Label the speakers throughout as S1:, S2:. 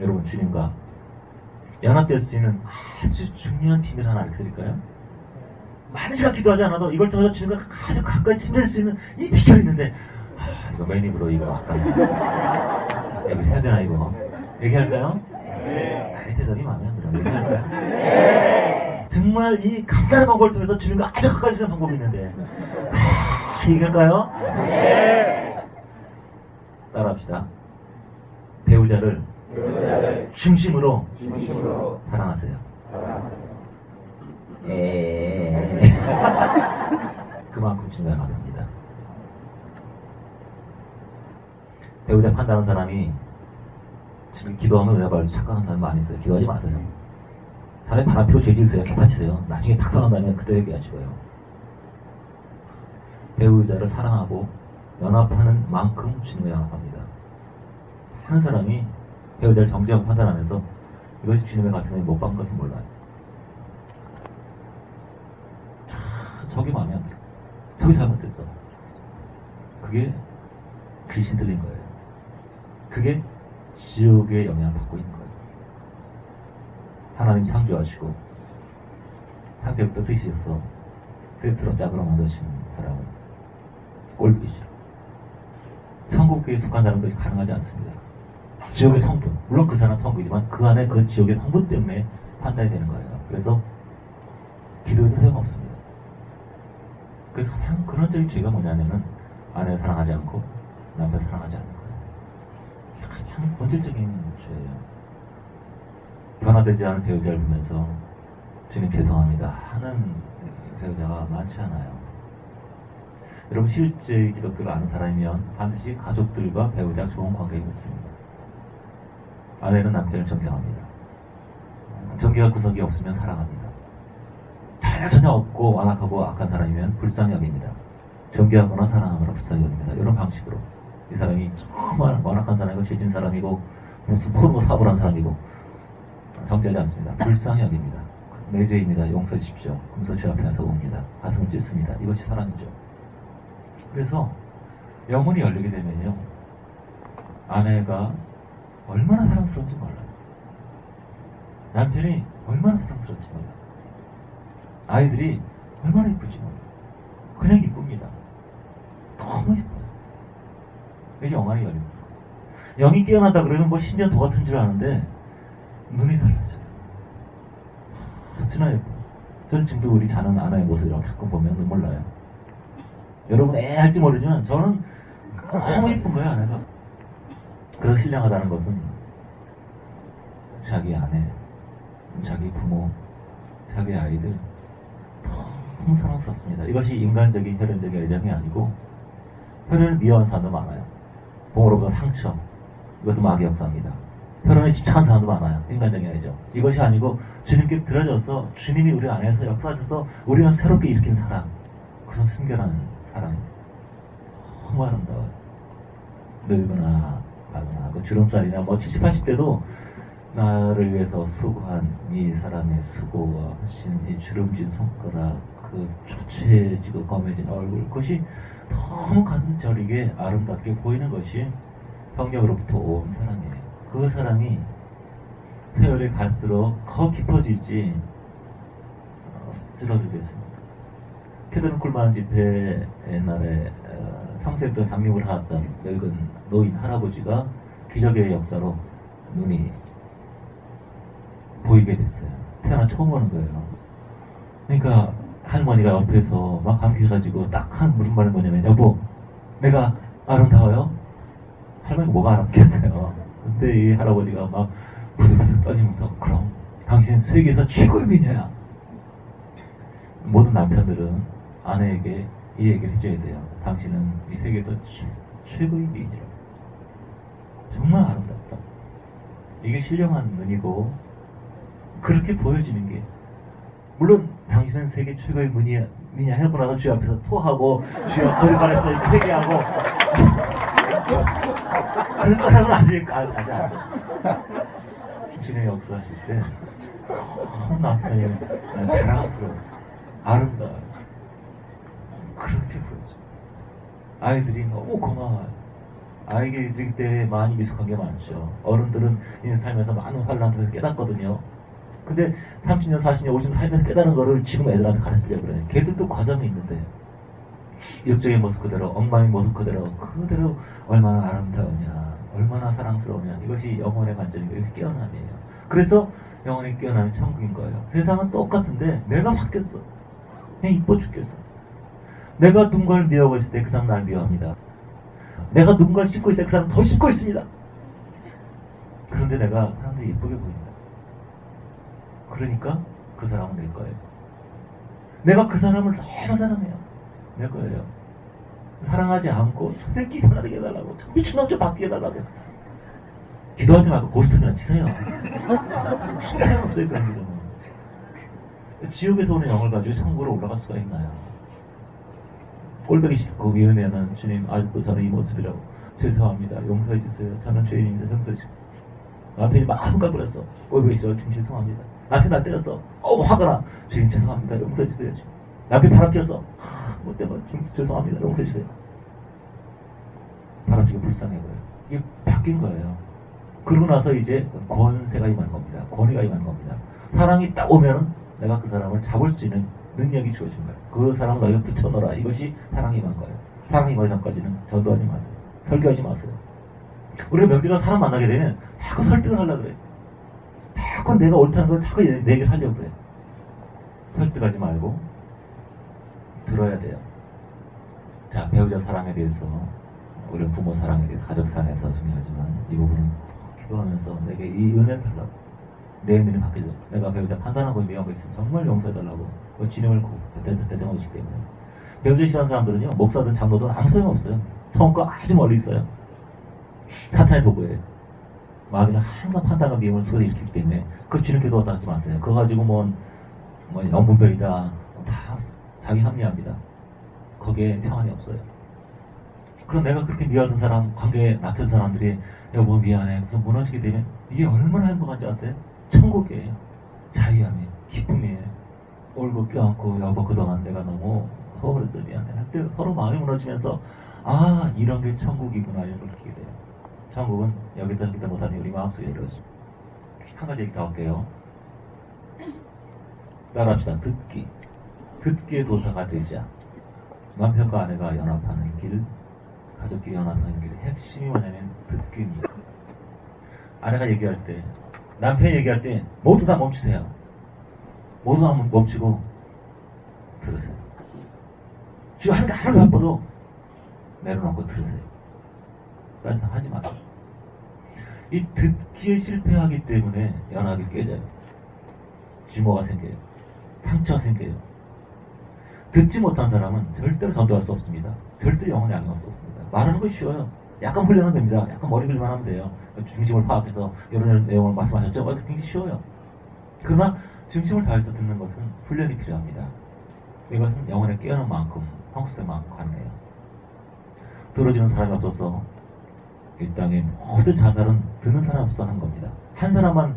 S1: 여러분, 주님과 연합될 수 있는 아주 중요한 비밀 하나 알려드릴까요? 많은 시간 기도하지 않아도 이걸 통해서 주님과 아주 가까이 친밀할 수 있는 이 비결이 있는데, 이거 맨 입으로 이거 아까 얘기해야 되나 이거? 얘기할까요? 네. 대답이 마음에 안 들어. 얘기할까요? 네. 정말 이 간단한 방법을 통해서 주님과 아주 가까이 지는 방법이 있는데, 얘기할까요? 네. 따라합시다. 배우자를 중심으로 사랑하세요. 그만큼 중요한 말입니다. 배우자 판단하는 사람이 지금 기도하면 은혜 받을 착각하는 사람이 많이 있어요. 기도하지 마세요. 사람이 바람 피고 죄 지으세요. 개판치세요. 나중에 박살난다면 그때 얘기하시고요. 배우자를 사랑하고 연합하는 만큼 주님과 연합합니다. 한 사람이 배우자를 정죄하고 판단하면서 이것이 주님의 가슴에 못 박은 것은 몰라요. 저기 마음에 안 들어. 저기 잘못됐어. 그게 귀신 들린 거예요. 그게 지옥의 영향을 받고 있는 거예요. 하나님 창조하시고 상태부터 드시셔서 세트로 짝으로 만드신 사람은 꼴보기죠. 천국교회에 속한 사람들이 가능하지 않습니다. 지옥의 성분, 물론 그 사람 성부이지만 그 안에 그 지옥의 성분 때문에 판단이 되는 거예요. 그래서 기도해도 소용없습니다. 그래서 가장 근원적인 죄가 뭐냐면은 아내를 사랑하지 않고 남편을 사랑하지 않는 거예요. 이게 가장 본질적인 죄예요. 변화되지 않은 배우자를 보면서 주님 죄송합니다 하는 배우자가 많지 않아요. 여러분, 실제 기독교를 아는 사람이면 반드시 가족들과 배우자가 좋은 관계가 있습니다. 아내는 남편을 존경합니다. 존경할 구석이 없으면 사랑합니다. 전혀 없고 완악하고 악한 사람이면 불쌍히 여깁니다. 존경하거나 사랑하거나 불쌍히 여깁니다. 이런 방식으로 이 사람이 정말 완악한 사람이고 죄진 사람이고 무슨 포르노 사고를 한 사람이고 정죄하지 않습니다. 불쌍히 여깁니다. 내 죄입니다. 용서해 주십시오. 금소주 앞에 서봅니다. 가슴을 찢습니다. 이것이 사랑이죠. 그래서 영혼이 열리게 되면요, 아내가 얼마나 사랑스러운지 몰라요. 남편이 얼마나 사랑스러운지 몰라요. 아이들이 얼마나 이쁘지 몰라요. 그냥 이쁩니다. 너무 이뻐요. 이게 영혼이 열립니다. 영이 깨어난다 그러면 뭐 10년 더 같은 줄 아는데 눈이 달라져요. 어찌나 예뻐요. 저는 지금도 우리 자는 아내의 모습을 가끔 보면 눈물 나요. 여러분 애 할지 모르지만 저는 너무 예쁜 거예요, 아내가. 그래서 신령하다는 것은 자기 아내, 자기 부모, 자기 아이들 너무 사랑스럽습니다. 이것이 인간적인 혈연적인 애정이 아니고 혈연을 미워하는 사람도 많아요. 부모로부터 상처, 이것도 마귀 역사입니다. 혈연에 집착하는 사람도 많아요. 인간적인 애정. 이것이 아니고 주님께 들어져서 주님이 우리 안에서 역사하셔서 우리가 새롭게 일으킨 사랑, 그것은 순결한 사랑입니다. 너무 아름다워요. 늙거나 가거나 그 주름살이나 뭐 70, 80대도 나를 위해서 수고한 이 사람의 수고와 하신 이 주름진 손가락, 그 초췌해지고 검해진 얼굴, 그것이 너무 가슴 저리게 아름답게 보이는 것이 성령으로부터 온 사랑이에요. 그 사랑이 세월이 갈수록 더 깊어지지 줄어들겠습니다. 캐더린 쿨만 집회 옛날에 평소에 또 장육을 하았던 늙은 노인 할아버지가 기적의 역사로 눈이 보이게 됐어요. 태어나 처음 보는 거예요. 그러니까 할머니가 옆에서 막 감기가지고 딱 한 무슨 말이 뭐냐면, 여보, 내가 아름다워요? 할머니가 뭐가 아름겠어요? 근데 이 할아버지가 막 부들부들 떠니면서, 그럼 당신 세계에서 최고의 미녀야. 모든 남편들은 아내에게 이 얘기를 해줘야 돼요. 당신은 이 세계에서 최고의 미녀야. 정말 아름답다. 이게 신령한 눈이고 그렇게 보여지는 게, 물론 당신은 세계 최고의 미녀 해놓고 나서 주여 앞에서 토하고 주여 거짓말했어 이렇게 회개하고 그런 사람은 아직 안 돼요. 주님의 역사하실 때 남편이 자랑스러워, 아름다워요. 그렇게 보여줘요. 아이들이 너무 고마워요. 아이들이 때 많이 미숙한 게 많죠. 어른들은 인생 살면서 많은 환란을 깨닫거든요. 근데 30년, 40년, 50년 살면서 깨달은 거를 지금 애들한테 가르치려고 그래요. 걔들도 과정이 있는데 육적인 모습 그대로, 엉망인 모습 그대로 얼마나 아름다우냐, 얼마나 사랑스러우냐. 이것이 영혼의 관점이고 이것이 깨어남이에요. 그래서 영혼의 깨어남이 천국인 거예요. 세상은 똑같은데 내가 바뀌었어. 그냥 이뻐 죽겠어. 내가 누군가를 미워하고 있을 때 그 사람 날 미워합니다. 내가 누군가를 씹고 있을 때 그 사람 더 씹고 있습니다. 그런데 내가 사람들이 예쁘게 보인다. 그러니까 그 사람은 내 거예요. 내가 그 사람을 너무 사랑해요. 내 거예요. 사랑하지 않고 저 새끼 편하게 해달라고, 저 미친놈 좀 바뀌게 해달라고 기도하지 말고 고스톱이나 치세요. 소용없어요. 그런 기도는. 지옥에서 오는 영을 가지고 천국으로 올라갈 수가 있나요? 꼴보기 싫고 미우면은 주님 아직도 저는 이 모습이라고 죄송합니다. 용서해 주세요. 저는 죄인입니다. 용서해 주세요. 남편이 막 한가 그랬어. 꼴보기 싫어. 주님 죄송합니다. 남편 나 때렸어. 화가 나. 주님 죄송합니다. 용서해 주세요. 남편 바람 피웠어. 뭐 때문에 주님 죄송합니다. 용서해 주세요. 바람 피고 불쌍해 보여요. 이게 바뀐 거예요. 그러고 나서 이제 권세가 임한 겁니다. 권위가 임한 겁니다. 사랑이 딱 오면은 내가 그 사람을 잡을 수 있는 능력이 주어진 거예요. 그 사람을 너희가 붙여넣어라. 이것이 사랑이 임한 거예요. 사랑이 임하기 전까지는 전도하지 마세요. 설교하지 마세요. 우리가 명제가 사람 만나게 되면 자꾸 설득을 하려고 그래. 자꾸 내가 옳다는 걸 자꾸 내 얘기를 하려고 그래. 설득하지 말고 들어야 돼요. 자, 배우자 사랑에 대해서, 우리 부모 사랑에 대해서, 가족 사랑에서 중요하지만 이 부분은 기도하면서 내게 이 은혜를 달라고, 내 눈이 바뀌죠. 내가 배우자 판단하고 미워하고 있으면 정말 용서해달라고. 진영을 대정하고 있기 때문에. 배우자 싫어하는 사람들은요, 목사든 장로든 아무 소용없어요. 성과 아주 멀리 있어요. 사탄의 도구예요. 마귀는 항상 판단과 미움을 속에 일으키기 때문에 그 주님 기도하다 하지 마세요. 그거 가지고 뭐 영분별이다, 다 자기 합리화합니다. 거기에 평안이 없어요. 그럼 내가 그렇게 미워하던 사람, 관계에 낙한 사람들이 여보 미안해, 그래서 무너지게 되면 이게 얼마나 행복한지 아세요? 천국이에요. 자유함이에요. 기쁨이에요. 울고 껴안고 여보 그동안 내가 너무 서울에서 미안해. 그때 서로 마음이 무너지면서 아 이런 게 천국이구나 이런 걸 느끼게 돼요. 천국은 여기다 못하는 우리 마음속에 이루어집니다. 한 가지 얘기 더 할게요. 따라합시다. 듣기의 도사가 되자. 남편과 아내가 연합하는 길, 가족끼리 연합하는 길의 핵심이 뭐냐면 듣기입니다. 아내가 얘기할 때, 남편이 얘기할 때 모두 다 멈추세요. 모두 다 멈추고 들으세요. 지금 하나도 바빠도 내려놓고 들으세요. 딴 사 하지 마세요. 이 듣기에 실패하기 때문에 연합이 깨져요. 증오가 생겨요. 상처가 생겨요. 듣지 못한 사람은 절대로 전도할 수 없습니다. 절대로 영혼에 악용할 수 없습니다. 말하는 거 쉬워요. 약간 훈련은 됩니다. 약간 머리 굴리만 하면 돼요. 중심을 파악해서 이런 내용을 말씀하셨죠? 굉장히 쉬워요. 그러나 중심을 다해서 듣는 것은 훈련이 필요합니다. 이것은 영혼에 깨어난 만큼, 성숙된 만큼 가능해요. 들어주는 사람이 없어서 이 땅에 모든 자살은 듣는 사람이 없어서 하는 겁니다. 한 사람만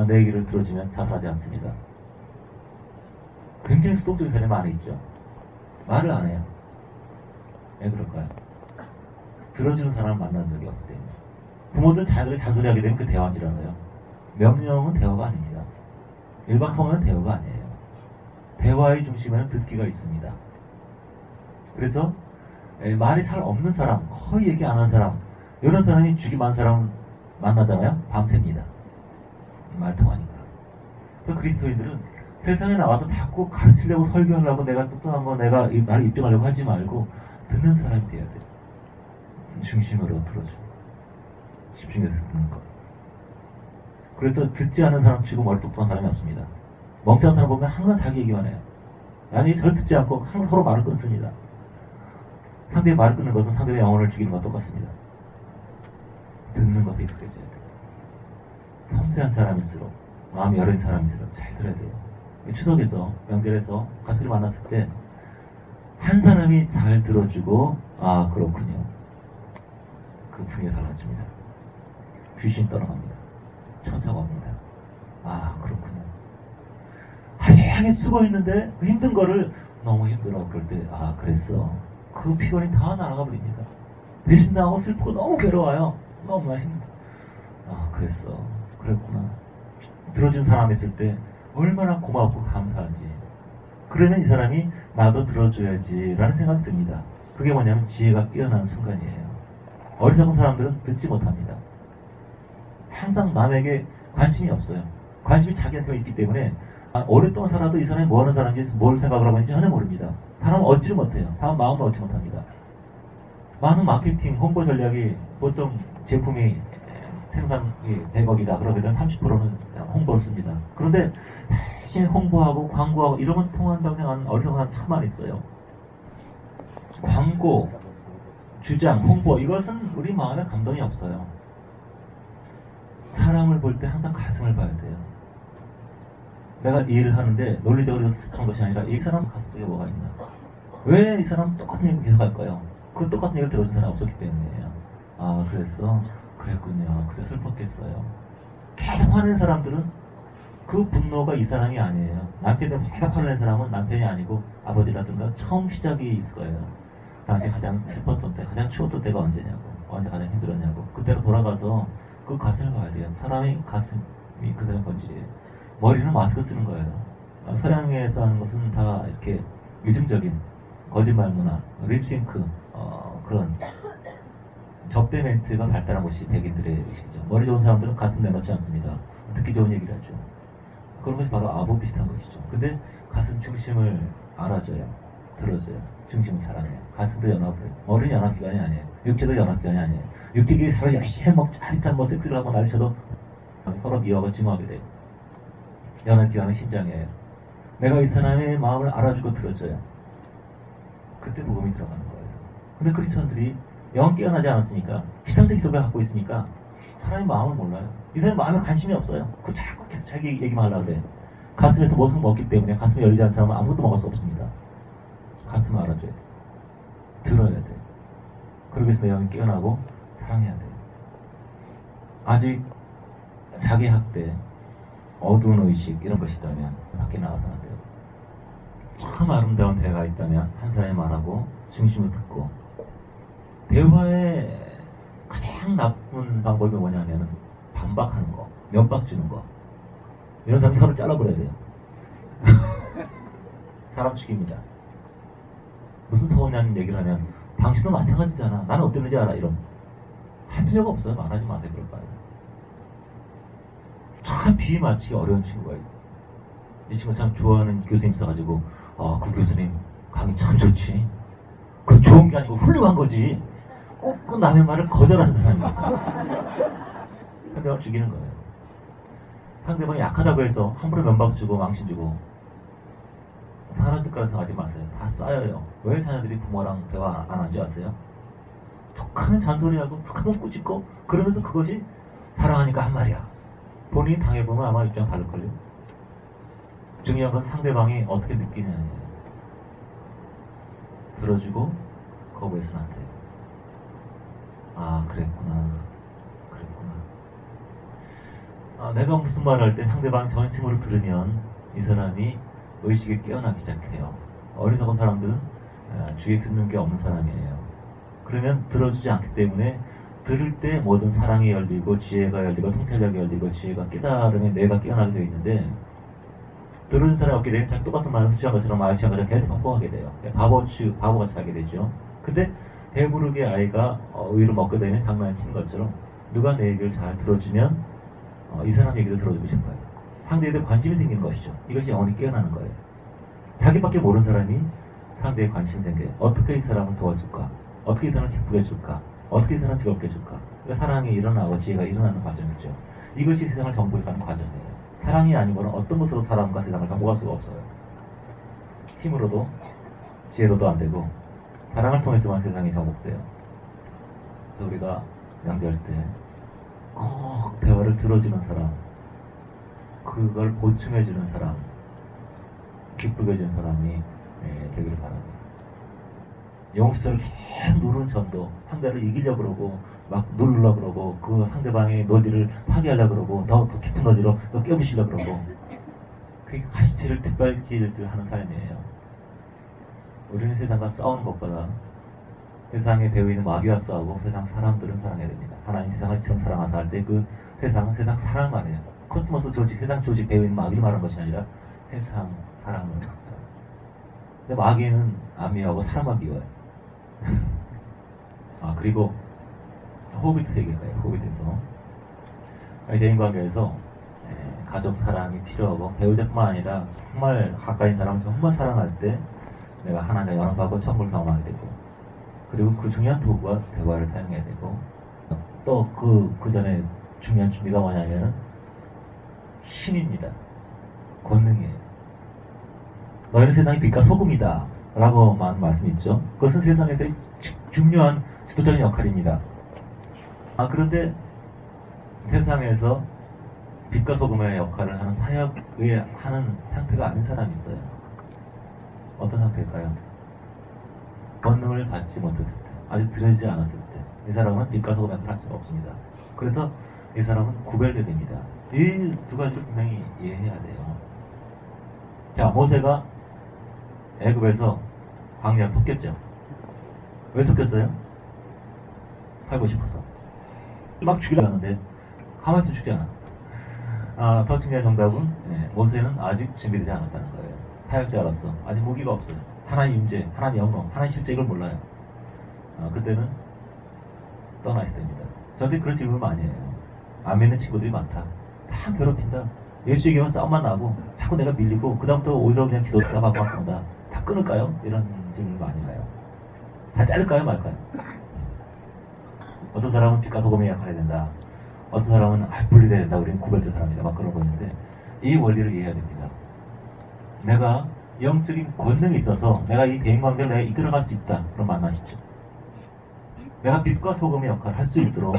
S1: 내 얘기를 들어주면 자살하지 않습니다. 굉장히 수동적인 사람이 많이 있죠. 말을 안 해요. 왜 그럴까요? 들어주는 사람을 만난 적이 없기 때문에. 부모들 자녀들이 잔소리하게 되면 그 대화인 줄 알아요. 명령은 대화가 아닙니다. 일방통화는 대화가 아니에요. 대화의 중심에는 듣기가 있습니다. 그래서 말이 잘 없는 사람, 거의 얘기 안 하는 사람, 이런 사람이 죽이 많은 사람 만나잖아요. 밤새입니다. 말 통하니까. 그래서 그리스도인들은 세상에 나와서 자꾸 가르치려고 설교하려고 내가 똑똑한 거 내가 나를 입증하려고 하지 말고 듣는 사람이 돼야 돼요. 중심으로 들어줘. 집중해서 듣는 거. 그래서 듣지 않는 사람 치고 머리 똑똑한 사람이 없습니다. 멍청한 사람 보면 항상 자기 얘기만 해요. 아니 절 듣지 않고 항상 서로 말을 끊습니다. 상대의 말을 끊는 것은 상대의 영혼을 죽이는 것과 똑같습니다. 듣는 것에 익숙해져야 돼요. 섬세한 사람일수록 마음이 여린 사람일수록 잘 들어야 돼요. 추석에서 명절에서 가족을 만났을 때 한 사람이 잘 들어주고 아 그렇군요. 그 분위기가 달라집니다. 귀신 떠나갑니다. 천사가 옵니다. 아 그렇군요. 하루 종일 수고했는데 그 힘든 거를 너무 힘들어 그럴 때 아 그랬어. 그 피곤이 다 날아가 버립니다. 배신당하고 슬프고 너무 괴로워요. 너무나 힘들어. 아, 그랬어. 그랬구나. 들어준 사람 있을 때 얼마나 고맙고 감사하지. 그러면 이 사람이 나도 들어줘야지 라는 생각이 듭니다. 그게 뭐냐면 지혜가 깨어나는 순간이에요. 어리석은 사람들은 듣지 못합니다. 항상 남에게 관심이 없어요. 관심이 자기한테만 있기 때문에 오랫동안 살아도 이 사람이 뭐 하는 사람인지 뭘 생각을 하고 있는지 전혀 모릅니다. 사람은 얻지를 못해요. 사람 마음을 얻지 못합니다. 많은 마케팅, 홍보 전략이 보통 제품이 생산이 100억이다. 그러면 30%는 홍보를 씁니다. 그런데 열심히 홍보하고 광고하고 이러면 통한다고 생각하는 어리석은 사람 참 많이 있어요. 광고, 주장, 홍보 이것은 우리 마음에 감동이 없어요. 사람을 볼 때 항상 가슴을 봐야 돼요. 내가 이 일을 하는데 논리적으로 한 것이 아니라 이 사람 가슴 속에 뭐가 있나. 왜 이 사람 똑같은 얘기 계속 할까요? 그 똑같은 얘기를 들어준 사람이 없었기 때문이에요. 아, 그랬어? 그랬군요. 그래 슬펐겠어요. 계속 화낸 사람들은 그 분노가 이 사람이 아니에요. 남편에 계속 화낸 사람은 남편이 아니고 아버지라든가 처음 시작이 있을 거예요. 당시 가장 슬펐던 때, 가장 추웠던 때가 언제냐고, 언제 가장 힘들었냐고. 그때로 돌아가서 그 가슴을 봐야 돼요. 사람이 가슴이 그 사람 건지. 머리는 마스크 쓰는 거예요. 서양에서 하는 것은 다 이렇게 유증적인 거짓말 문화, 립싱크, 그런 접대 멘트가 발달한 것이 백인들의 의식이죠. 머리 좋은 사람들은 가슴 내놓지 않습니다. 듣기 좋은 얘기를 하죠. 그런 것이 바로 아부 비슷한 것이죠. 근데 가슴 중심을 알아줘요. 들어줘요. 중심을 사랑해요. 가슴도 연합을 해요. 머리는 연합기관이 아니에요. 육체도 연합기관이 아니에요. 육체끼리 서로 열심히 짜릿한 섹스를 하고 날쳐도 서로 미워하고 증오하게 돼요. 연합기관은 심장이에요. 내가 이 사람의 마음을 알아주고 들어줘요. 그때 복음이 들어가는 거예요. 근데 크리스천들이 영 깨어나지 않았으니까 시상적 기도를 갖고 있으니까 사람의 마음을 몰라요. 이 사람의 마음에 관심이 없어요. 그 자꾸 계속 자기 얘기만 하려고 그래. 가슴에서 무엇을 먹기 때문에 가슴이 열리지 않는 사람은 아무것도 먹을 수 없습니다. 가슴을 알아줘야 돼. 들어야 돼. 그러기 위해서 내 영이 깨어나고 사랑해야 돼. 아직 자기 학대, 어두운 의식 이런 것이 있다면 밖에 나가서는 안 돼요. 참 아름다운 대화가 있다면 한 사람이 말하고 중심을 듣고. 대화의 가장 나쁜 방법이 뭐냐면 반박하는 거, 면박 주는 거. 이런 사람 혀를 잘라버려야 돼요. 사람 죽입니다. 무슨 서운한 얘기를 하면 당신도 마찬가지잖아. 나는 어땠는지 알아. 이런 할 필요가 없어요. 말하지 마세요. 그럴 바에. 참 비위 맞추기 어려운 친구가 있어. 이 친구 참 좋아하는 교수님 있어가지고 그 교수님 강의 참 좋지. 그 좋은 게 아니고 훌륭한 거지. 꼭 남의 말을 거절하는 사람이 있어요. 상대방 죽이는 거예요. 상대방이 약하다고 해서 함부로 면박 주고 망신 주고 사라질 거라 생각하지 마세요. 다 쌓여요. 왜 자녀들이 부모랑 대화 안 한 줄 아세요? 툭하면 잔소리하고 툭하면 꾸짖고 그러면서 그것이 사랑하니까 한 말이야. 본인이 당해보면 아마 입장 다를걸요. 중요한 건 상대방이 어떻게 느끼느냐예요. 들어주고 거부해서는 안 돼요. 아, 그랬구나. 내가 무슨 말을 할 때 상대방이 전심으로 들으면 이 사람이 의식에 깨어나기 시작해요. 어리석은 사람들은 주위에 듣는 게 없는 사람이에요. 그러면 들어주지 않기 때문에 들을 때 모든 사랑이 열리고 지혜가 열리고 통찰력이 열리고 지혜가 깨달으면 뇌가 깨어나게 되어 있는데 들어준 사람이 없게 되면 자기 똑같은 말을 수치한 것처럼 마약취한 것처럼 계속 반복하게 돼요. 바보같이 하게 되죠. 근데 배부르게 아이가 우유를 먹게 되면 장난치는 것처럼 누가 내 얘기를 잘 들어주면 이 사람 얘기도 들어주고 싶어요. 상대에 대해 관심이 생기는 것이죠. 이것이 영혼이 깨어나는 거예요. 자기밖에 모르는 사람이 상대에 관심이 생겨요. 어떻게 이 사람을 도와줄까? 어떻게 이 사람을 기쁘게 해줄까? 어떻게 이 사람을 즐겁게 해줄까? 그러니까 사랑이 일어나고 지혜가 일어나는 과정이죠. 이것이 세상을 정복해가는 과정이에요. 사랑이 아니고는 어떤 것으로 사람과 세상을 정복할 수가 없어요. 힘으로도 지혜로도 안 되고 사랑을 통해서만 세상이 정복돼요. 그래서 우리가 명절 때 꼭 대화를 들어주는 사람, 그걸 보충해주는 사람, 기쁘게 해주는 사람이 되기를 바랍니다. 영웅시절을 계속 누르는 전도, 상대를 이기려고 그러고 막 누르려고 그러고 그 상대방의 노지를 파괴하려고 그러고 더 깊은 노지로 더 깨부시려고 그러고 그게 가시질을 뒷발질을 하는 삶이에요. 우리는 세상과 싸우는 것보다 세상에 배우 있는 마귀와 싸우고 세상 사람들은 사랑해야 됩니다. 하나님 세상을 처럼 사랑하사 할 때 그 세상은 세상 사랑을 말해요. 코스모스 조직, 세상 조직 배우 있는 마귀를 말하는 것이 아니라 세상 사랑을 말해요. 근데 마귀는 안 미워하고 사람만 미워요. 그리고 호비트 얘기할까요? 호비트에서 대인관계에서 가족 사랑이 필요하고 배우자뿐만 아니라 정말 가까이 있는 사람을 정말 사랑할 때 내가 하나님의 영광받고 천국을 경험하게 되고, 그리고 그 중요한 도구가 대화를 사용해야 되고, 또 그 전에 중요한 준비가 뭐냐면 힘입니다. 권능이에요. 너희는 세상의 빛과 소금이다 라고만 말씀 있죠. 그것은 세상에서의 중요한 지도적인 역할입니다. 그런데 세상에서 빛과 소금의 역할을 하는 사역을 하는 상태가 아닌 사람이 있어요. 어떤 상태일까요? 권능을 받지 못했을 때, 아직 들어지지 않았을 때, 이 사람은 빛과 소금의 역할을 할 수가 없습니다. 그래서 이 사람은 구별되게 됩니다. 이 두 가지를 분명히 이해해야 돼요. 자, 모세가 애굽에서 광야를 쫓겼죠. 왜 쫓겼어요? 살고 싶어서. 막 죽이려고 하는데 가만히 있으면 죽지 않아. 더 중요한 정답은 모세는 아직 준비되지 않았다는 거예요. 사역자로서 아직 무기가 없어요. 하나님 임재, 하나님 영광, 하나님 실제 이걸 몰라요. 그때는 떠나 있어야 됩니다. 저한테 그런 질문을 많이 해요. 안 믿는 친구들이 많다. 다 괴롭힌다. 예수 얘기하면 싸움만 나고 자꾸 내가 밀리고 그 다음부터 오히려 그냥 기도 따박막 한다. 다 끊을까요? 이런 질문을 많이 해요. 다 자를까요? 말까요? 어떤 사람은 빛과 소금의 역할을 해야 된다. 어떤 사람은 분리돼야 된다. 우리는 구별된 사람이다. 막 그러고 있는데 이 원리를 이해해야 됩니다. 내가 영적인 권능이 있어서 내가 이 대인관계를 내가 이끌어갈 수 있다. 그럼 만나십시오. 내가 빛과 소금의 역할을 할 수 있도록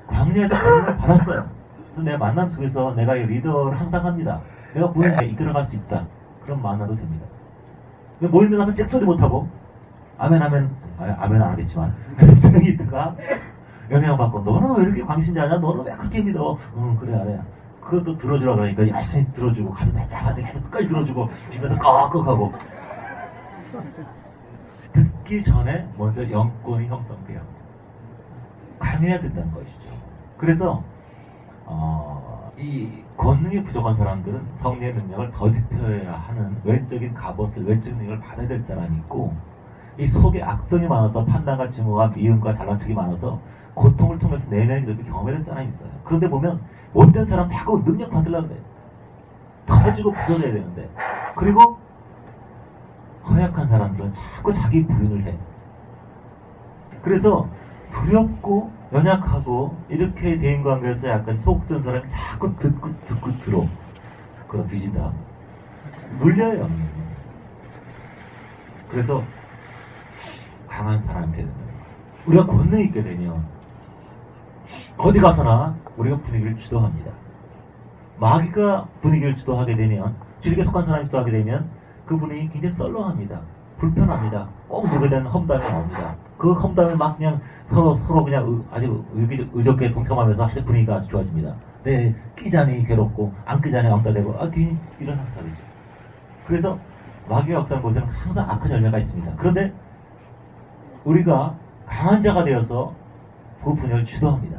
S1: 광야에서 권능을 받았어요. 그래서 내가 만남 속에서 내가 이 리더를 항상 합니다. 내가 보이는 데 이끌어갈 수 있다. 그럼 만나도 됩니다. 모임에 가서 잭소리 못하고 아멘 아멘 안 하겠지만 저기 있다가 영향받고 너는 왜 이렇게 광신자냐? 너는 왜 그렇게 믿어? 그래 알아야. 그것도 들어주라 그러니까 열심히 들어주고 가서 나한테 계속 끝까지 들어주고 집에서 꺽꺽하고 듣기 전에 먼저 영권이 형성돼야 합니다. 강해야 된다는 것이죠. 그래서 이 권능이 부족한 사람들은 성령의 능력을 더 뒷혀야 하는 외적인 갑옷을, 외적인 능력을 받아야 될 사람이 있고, 이 속에 악성이 많아서 판단과 증오와 미움과 잘난척이 많아서 고통을 통해서 내면이 이렇게 경험해야 될 사람이 있어요. 그런데 보면 못된 사람 자꾸 능력 받으려고 그래. 터지고 부서져야 되는데, 그리고 허약한 사람들은 자꾸 자기 부인을 해. 그래서 두렵고 연약하고 이렇게 대인관계에서 약간 속전 사람이 자꾸 듣고 들어. 그럼 뒤진다. 물려요. 그래서 강한 사람이 되는 거예요. 우리가 권능 있게 되면 어디 가서나 우리가 분위기를 주도합니다. 마귀가 분위기를 주도하게 되면, 주력에 속한 사람이 주도하게 되면 그 분위기 굉장히 썰렁합니다. 불편합니다. 꼭 누게 되는 험담이 나옵니다. 그 험담을 막 그냥 서로 그냥 아주 의좋게 동참하면서 아주 분위기가 아주 좋아집니다. 내 끼자니 괴롭고 안 끼자니 왕따되고 괜히 이런 상태이죠. 그래서 마귀가 역사하는 곳에는 항상 악한 열매가 있습니다. 그런데 우리가 강한 자가 되어서 그 분열을 주도합니다.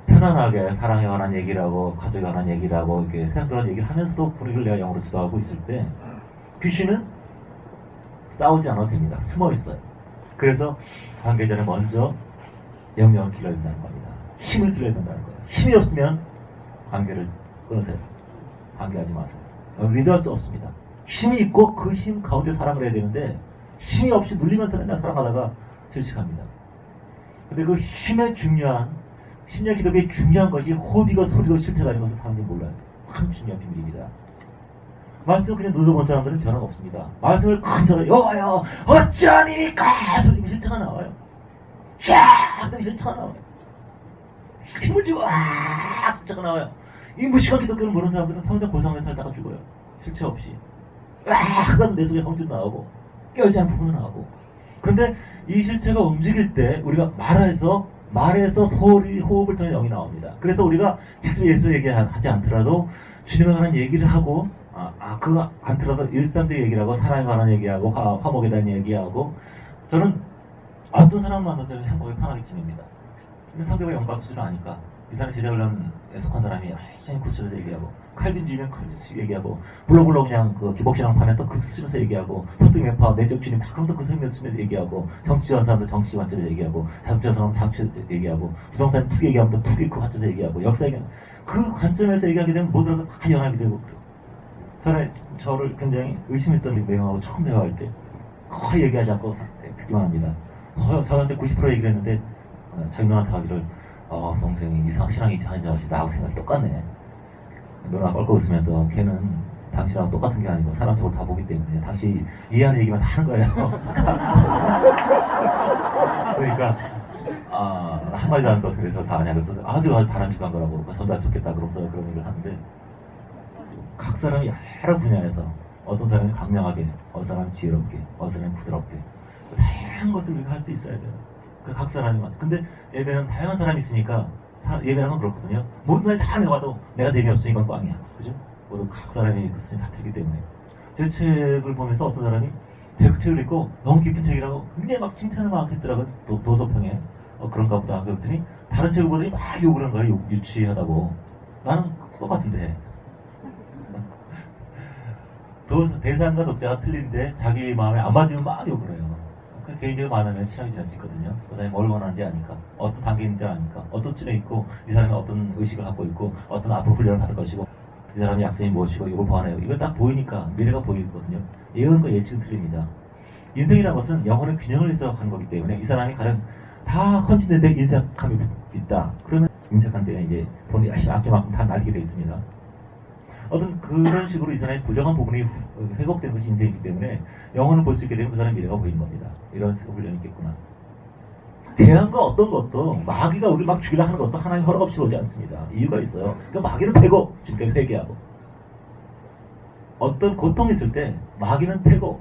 S1: 편안하게 사랑에 관한 얘기를 하고 가족에 관한 얘기를 하고 이렇게 세상들한 얘기를 하면서도 분위기를 내가 영으로 주도하고 있을 때 귀신은 싸우지 않아도 됩니다. 숨어 있어요. 그래서 관계 전에 먼저 영역을 길러야 된다는 겁니다. 힘을 들여야 된다는 거예요. 힘이 없으면 관계를 끊으세요. 관계하지 마세요. 리더할 수 없습니다. 힘이 있고 그 힘 가운데 사랑을 해야 되는데 힘이 없이 눌리면서 맨날 사랑하다가 질식합니다. 근데 그 힘의 중요한, 심령 기독의 중요한 것이 호흡이고 소리고 실체라는 것을 사람들이 몰라요. 참 중요한 비밀입니다. 말씀을 그냥 눌러본 사람들은 변화가 없습니다. 말씀을 큰 소리로 여호와여 어찌하니까 소리면 실체가 나와요. 쫙 하더니 실체가 나와요. 힘을 주고 실체가 나와요. 이 무식한 기독교를 모르는 사람들은 평생 고상에 살다가 죽어요. 실체 없이. 하면 내 속에 성질 나오고 깨어있지 않은 부분은 나오고. 그런데 이 실체가 움직일 때 우리가 말에서 소리, 호흡을 통해 영이 나옵니다. 그래서 우리가 직접 예수 얘기하지 않더라도 주님에 관한 얘기를 하고, 그거 않더라도 일상적 얘기를 하고, 사랑에 관한 얘기하고, 화목에 대한 얘기하고, 저는 어떤 사람 만나도 행복하게 편하게 지냅니다. 근데 상대가 영가 수준을 아니까 이 사람이 제작을 한 애석한 사람이 열심히 그 수준에서 얘기하고 칼빈주의면 칼빈주의 얘기하고 블로블로 그냥 그 기복신앙 파면 또 그 수준에서 얘기하고 토등 매파 내적 주님 막 그럼 또그 수준에서 얘기하고 정치한 사람도 정치 관점에서 얘기하고 자동차 사람은 자동차 얘기하고 부동산 투기 얘기하면 또 투기 그 관점에서 얘기하고 역사 얘기 그 관점에서 얘기하게 되면 모두가 다 연합이 되고 그래요. 저를 굉장히 의심했던 내용하고 처음 대화할 때 거의 얘기하지 않고 듣기만 합니다. 저한테 90% 얘기를 했는데 자기 누나한테 하기를 동생이 신앙이 이상하지 않지 나하고 생각이 똑같네. 누나 껄껄 웃으면서 걔는 당신하고 똑같은 게 아니고 사람 쪽을 다 보기 때문에 당신 이해하는 얘기만 다 하는 거예요. 그러니까 한마디도 안 떠서 그래서 다 아냐 그래서 아주 바람직한 거라고 전달 좋겠다 그러면서 그런 얘기를 하는데 각 사람이 여러 분야에서 어떤 사람이 강력하게 어떤 사람은 지혜롭게 어떤 사람은 부드럽게 다양한 것을 우리가 할 수 있어야 돼요. 그 각 사람이 근데 예배는 다양한 사람이 있으니까 예배라는 건 그렇거든요. 모든 사람이 다 내가도 내가 재미없으니까 꽝이야. 그죠? 모두 각 사람이 그 스님 다 틀리기 때문에 제 책을 보면서 어떤 사람이 제 책을 읽고 너무 깊은 책이라고 굉장히 막 칭찬을 막 했더라고요. 도서평에 그런가 보다 그랬더니 다른 책을 보더니 막 욕을 한 거예요. 유치하다고. 나는 똑같은데 대상과 독자가 틀린데 자기 마음에 안 맞으면 막 욕을 해요. 그 개인적으로 만나면 친하게 지낼 수 있거든요. 그 사람이 뭘 원하는지 아니까, 어떤 단계에 있는지 아니까, 어떤 쯤에 있고, 이 사람이 어떤 의식을 갖고 있고, 어떤 앞으로 훈련을 받을 것이고, 이 사람의 약점이 무엇이고, 이걸 보완해요. 이거 딱 보이니까 미래가 보이거든요. 예언과 예측은 틀립니다. 인생이라는 것은 영혼의 균형을 해서 하는 거기 때문에 이 사람이 가령 다 헌신인데 인색함이 있다. 그러면 인색한 때는 이제 돈 열심히 아껴만큼 다 날리게 되어 있습니다. 어떤 그런 식으로 이 사람의 부정한 부분이 회복된 것이 인생이기 때문에 영혼을 볼 수 있게 되면 그 사람의 미래가 보이는 겁니다. 이런 훈련이 있겠구나. 대안과 어떤 것도 마귀가 우리 막 죽이려 하는 것도 하나님 허락 없이 오지 않습니다. 이유가 있어요. 그러니까 마귀는 패고 주님께 회개하고 어떤 고통이 있을 때 마귀는 패고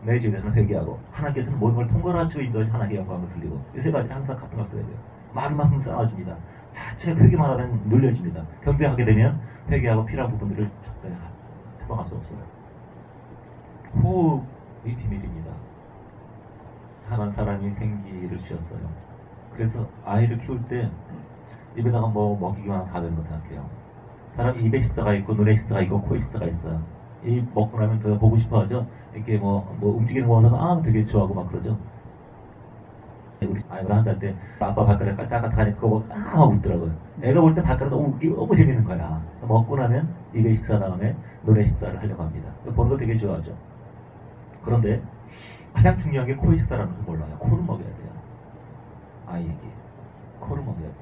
S1: 내 주변에서는 회개하고 하나님께서는 모든 걸 통과하시고 인도하시 하나님의 영광을 돌리고 이 세 가지 항상 같은 걸 써야 돼요. 마귀만큼 쌓아줍니다. 자체 회개만 하면 눌려집니다. 경배하게 되면 회개하고 필요한 부분들을 적당히 해방할 수 없어요. 호흡이 비밀입니다. 한 사람이 생기를 주셨어요. 그래서 아이를 키울 때 입에다가 뭐 먹이기만 하면 다 되는 거 생각해요. 사람이 입에 식사가 있고 눈에 식사가 있고 코에 식사가 있어요. 이 먹고 나면 더 보고 싶어 하죠. 이렇게 뭐 움직이는 거 보면서 되게 좋아하고 막 그러죠. 우리 아이가 1살 때 아빠 발가락 깔딱깔딱하니 그거 막 웃더라고요. 애가 볼 때 발가락 너무 재밌는 거야. 먹고 나면 입에 식사 다음에 눈에 식사를 하려고 합니다. 보는 거 되게 좋아하죠. 그런데 가장 중요한 게 코의 식사라는 걸 몰라요. 코를 먹여야 돼요. 아이에게 코를 먹여야 돼요.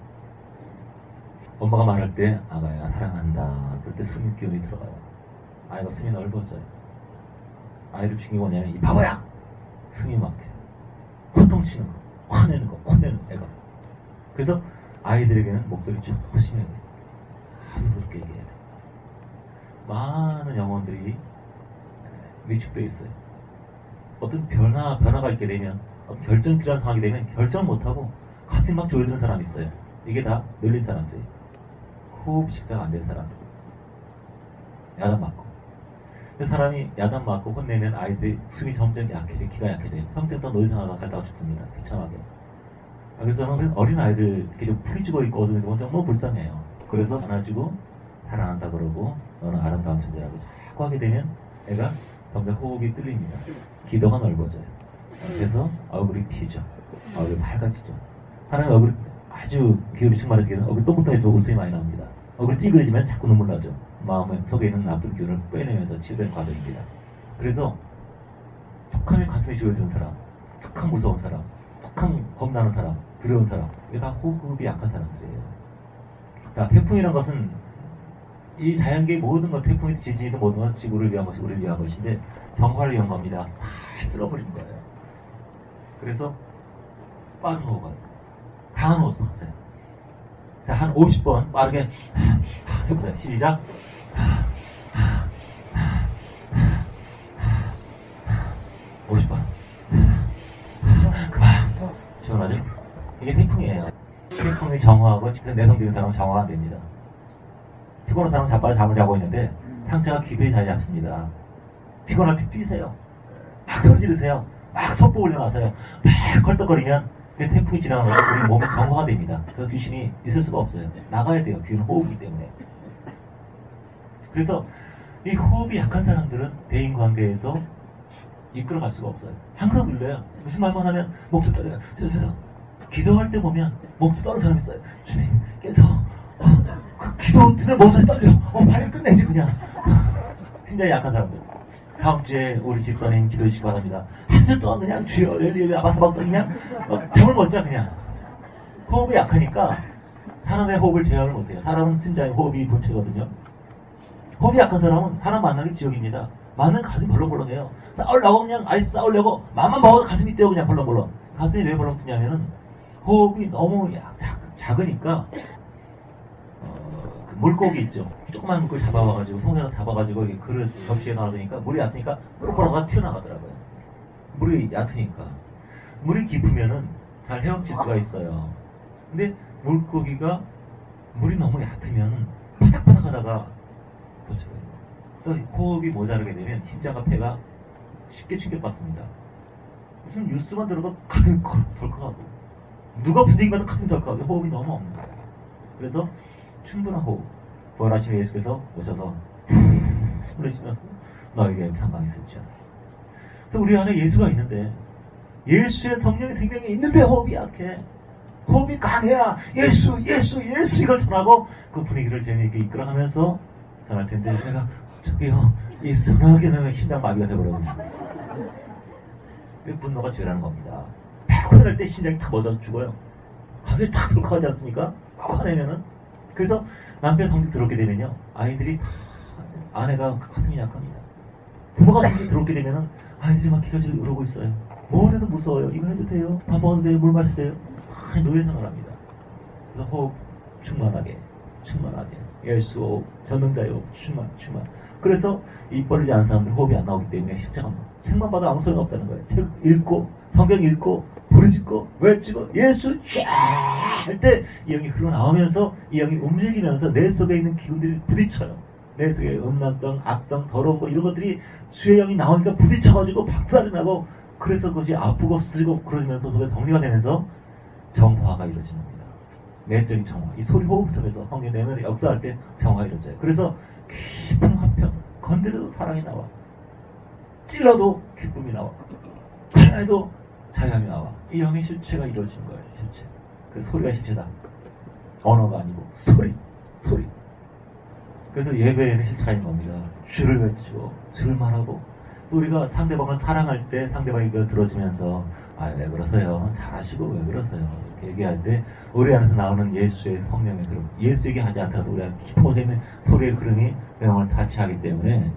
S1: 엄마가 말할 때 아가야 사랑한다. 그럴 때 숨이 기운이 들어가요. 아이가 숨이 넓어져요. 아이를 중요한 게 뭐냐면 이 바보야! 숨이 막혀. 호통치는 거. 화내는 거, 혼내는 애가. 그래서 아이들에게는 목소리 조심해야 돼. 아주 부드럽게 얘기해야 돼. 많은 영혼들이 위축되어 있어요. 어떤 변화가 있게 되면, 어떤 결정이 필요한 상황이 되면 결정 못하고 가슴이 막 조여드는 사람이 있어요. 이게 다 늘린 사람들이에요. 호흡 식사가 안 되는 사람들. 야단 맞고. 그 사람이 야단 맞고 혼내면 아이들이 숨이 점점 약해져, 기가 약해져요. 평생 더 노이상하다 살다가 죽습니다. 비참하게. 그래서 어린 아이들 이렇게 좀 풀이 죽어 있고 어두운 거 정말 불쌍해요. 그래서 안아주고 사랑한다 그러고 너는 아름다운 존재라고 자꾸 하게 되면 애가 점점 호흡이 뚫립니다. 기도가 넓어져요. 그래서 얼굴이 피죠. 얼굴이 밝아지죠. 하나님 얼굴이 아주 기울이 충만해지게 되면 얼굴 똥구덩이에서 웃음이 많이 나옵니다. 얼굴이 찌그러지면 자꾸 눈물 나죠. 마음 속에 있는 나쁜 기운을 빼내면서 치유되는 과정입니다. 그래서 툭하면 가슴이 조여드는 사람, 툭하면 무서운 사람, 툭하면 겁나는 사람, 두려운 사람, 이게 다 호흡이 약한 사람들이에요. 자, 태풍이란 것은 이 자연계의 모든 것, 태풍이든 지진이든 모든 건 지구를 위한 것이 우리를 위한 것인데 정화를 위한 겁니다. 다 쓸어버린 거예요. 그래서 빠른 호흡하세요. 강한 호흡 하세요. 자, 한 50번 빠르게 해보세요. 시작. 50번. 그만. 시원하죠? 이게 태풍이에요. 태풍이 정화하고 내성적인 사람은 정화가 안 됩니다. 피곤한 사람은 자빠져 잠을 자고 있는데 상체가 깊이 자리 잡습니다. 피곤할 때 뛰세요. 막 소리 지르세요. 막 속보 올려놔서요. 막 걸떡거리면 그 태풍이 지나가면서 우리 몸이 정화가 됩니다. 그 귀신이 있을 수가 없어요. 나가야 돼요. 귀는 호흡이기 때문에. 그래서 이 호흡이 약한 사람들은 대인관계에서 이끌어갈 수가 없어요. 항상 눌려요. 무슨 말만 하면 목도 떨어요. 기도할 때 보면 목도 떨어는 사람이 있어요. 주님께서 그 기도 들을 모습이 떨려. 빨리 끝내지 그냥. 굉장히 약한 사람들. 다음 주에 우리 집사님 기도해 주시기 바랍니다. 한 주 동안 그냥 주여 엘리엘리 아바사박 그냥 잠을 못 자 그냥. 호흡이 약하니까 사람의 호흡을 제어를 못해요. 사람은 심장의 호흡이 본체거든요. 호흡이 약한 사람은 사람 만나기 지옥입니다. 많은 가슴이 벌렁벌렁해요. 싸우려고 그냥 아이스 싸우려고 맘만 먹어도 가슴이 뛰어 그냥 벌렁벌렁. 가슴이 왜 벌렁 뛰냐면은 호흡이 너무 작으니까 그 물고기 있죠. 조그만 물고기 잡아와가지고 송사를 잡아가지고 이렇게 그릇 접시에 놔두니까 물이 얕으니까 뽀록뽀록 튀어나가더라고요. 물이 얕으니까. 물이 깊으면은 잘 헤엄칠 수가 있어요. 근데 물고기가 물이 너무 얕으면 파닥파닥 하다가 도착해요. 그래서 호흡이 모자르게 되면 심장과 폐가 쉽게 충격받습니다. 무슨 뉴스만 들어도 가슴이 덜컥하고 누가 분위기만 가슴이 덜컥하고 호흡이 너무 없는 거예요. 그래서 충분한 호흡. 부활하신 예수께서 오셔서 숨을 쉬면서 너에게 평강이 있을지어다. 또 우리 안에 예수가 있는데 예수의 성령의 생명이 있는데 호흡이 약해. 호흡이 강해야 예수 이걸 전하고 그 분위기를 재미있게 이끌어가면서 전할 텐데 제가 저기요 예수 전하게 되면 심장마비가 되버려요. 분노가 죄라는 겁니다. 막 화낼 때 심장이 다 멎어 죽어요. 가슴이 탁 들어가지 않습니까? 막 화내면은. 그래서 남편 성질 들어오게 되면요 아이들이 아내가 가슴이 약합니다. 부모가 성질 들어오게 되면은 아이들이 막 기가지고 이러고 있어요. 뭘 해도 무서워요. 이거 해도 돼요? 밥 먹어도 돼요? 물 마셔도 돼요? 노예생활 합니다. 그래서 호흡 충만하게 예수 호흡 전능자요 충만. 그래서 입 벌리지 않은 사람들 호흡이 안 나오기 때문에 십자가 책만 봐도 아무 소용 없다는 거예요. 책 읽고 성경 읽고 부르짖고 외치고 예수 할 때 이 영이 흘러나오면서 이 영이 움직이면서 내 속에 있는 기운들이 부딪혀요. 내 속에 음란성, 악성, 더러운 거 이런 것들이 주의 영이 나오니까 부딪혀가지고 박살이 나고 그래서 그것이 아프고 쓰고 그러면서 속에 정리가 되면서 정화가 이루어지는 겁니다. 내적인 정화. 이 소리 호흡을 통해서 성령 내면에 역사할 때 정화가 이루어져요. 그래서 깊은 화평, 건드려도 사랑이 나와. 찔러도 기쁨이 나와. 하나에도 자유함이 나와. 이 영의 실체가 이루어진 거예요. 실체. 그 소리가 실체다. 언어가 아니고 소리. 그래서 예배에는 실체가 있는 겁니다. 주를 외치고 주를 말하고 또 우리가 상대방을 사랑할 때 상대방이 그걸 들어주면서 왜 그러세요? 잘하시고 왜 그러세요? 이렇게 얘기할 때 우리 안에서 나오는 예수의 성령의 흐름, 예수 얘기하지 않더라도 우리 안에 깊은 곳에 있는 소리의 흐름이 그 영혼을 타치하기 때문에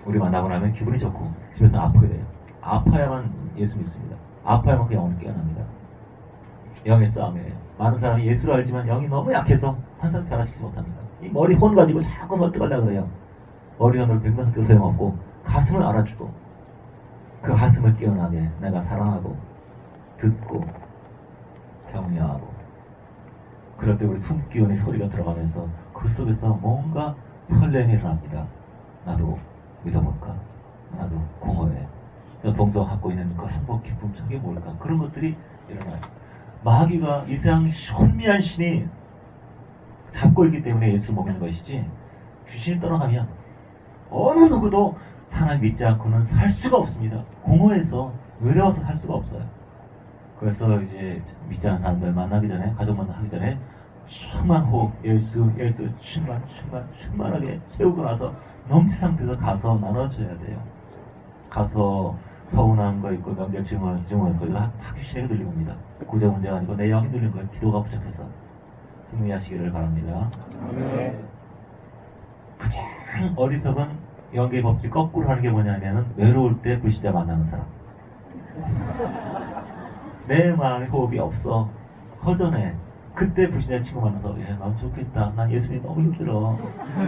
S1: 우리 만나고 나면 기분이 좋고 집에서 아프게 돼요. 아파야만 예수 믿습니다. 아파야만 그 영혼을 깨어납니다. 영의 싸움이에요. 많은 사람이 예수를 알지만 영이 너무 약해서 한 사람 변화시키지 못합니다. 이 머리 혼 가지고 자꾸 설득하려고 그래요. 머리 혼을 100번 설득 소용없고 가슴을 알아주고 그 가슴을 깨어나게 내가 사랑하고 듣고 격려하고 그럴 때 우리 숨기운의 소리가 들어가면서 그 속에서 뭔가 설렘이 일어납니다. 나도 믿어볼까? 나도 공허해. 동서 갖고 있는 그 행복, 기쁨, 저게 뭘까? 그런 것들이 일어나요. 마귀가 이 세상 혼미한 신이 잡고 있기 때문에 예수 먹이는 것이지 귀신이 떠나가면 어느 누구도 하나님 믿지 않고는 살 수가 없습니다. 공허해서 외로워서 살 수가 없어요. 그래서 이제 믿지 않는 사람들 만나기 전에 가족 만나기 전에 충만 호흡 예수 충만하게 채우고 나서 넘친 상태에서 가서 나눠줘야 돼요. 가서 서운한 거 있고 명절 증언 거기가 귀신에게 들린 겁니다. 구제 문제가 아니고 내 영이 들린 거예요. 기도가 부족해서 승리하시기를 바랍니다. 가장 어리석은 영계의 법칙 거꾸로 하는 게 뭐냐면은 외로울 때 불신자 만나는 사람. 내 마음에 호흡이 없어. 허전해. 그때 불신자 친구 만나서 난 좋겠다. 난 예수님이 너무 힘들어.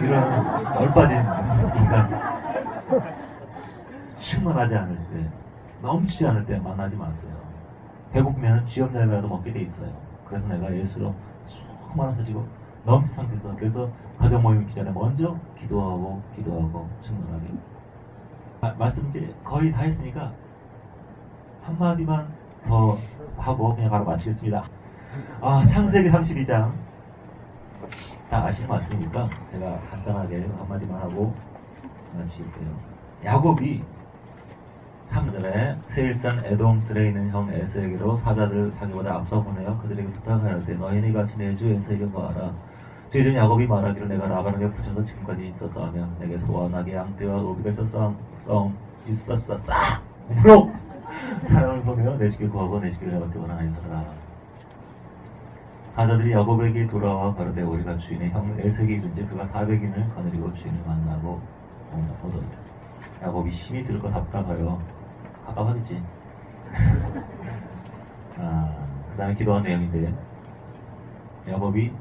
S1: 이런 열빠진 인간. 충만하지 않을 때, 넘치지 않을 때 만나지 마세요. 배고프면 쥐염날매라도 먹게 돼 있어요. 그래서 내가 예수로 충만해지고 넘친 상태에서 그래서 가족 모임 있기 전에 먼저 기도하고 충만하게 말씀 이제 거의 다 했으니까 한마디만 더 하고 그냥 바로 마치겠습니다. 창세기 32장 다 아시는 말씀이니까 제가 간단하게 한마디만 하고 마칠게요. 야곱이 3절에 세일산 에돔들에 있는 형 에서에게로 사자들을 자기보다 앞서 보내어 그들에게 부탁하였되 너희는 이같이 내 주 에서에게 뭐하라. 주인은 야곱이 말하기를 내가 라반에게 붙여서 지금까지 있었어 하며 내게 소와 나귀 양떼와 노비가 있었어 무로 사람을 보며 내 집에 구하고 내 집에 내가 원하였더라. 사자들이 야곱에게 돌아와 가로되 우리가 주인의 형 에서에게 이른지 그가 400인을 거느리고 주인을 만나고 오더니 야곱이 심히 들고 답답하여 갑갑하겠지. 그 다음에 기도한 내용인데 야곱이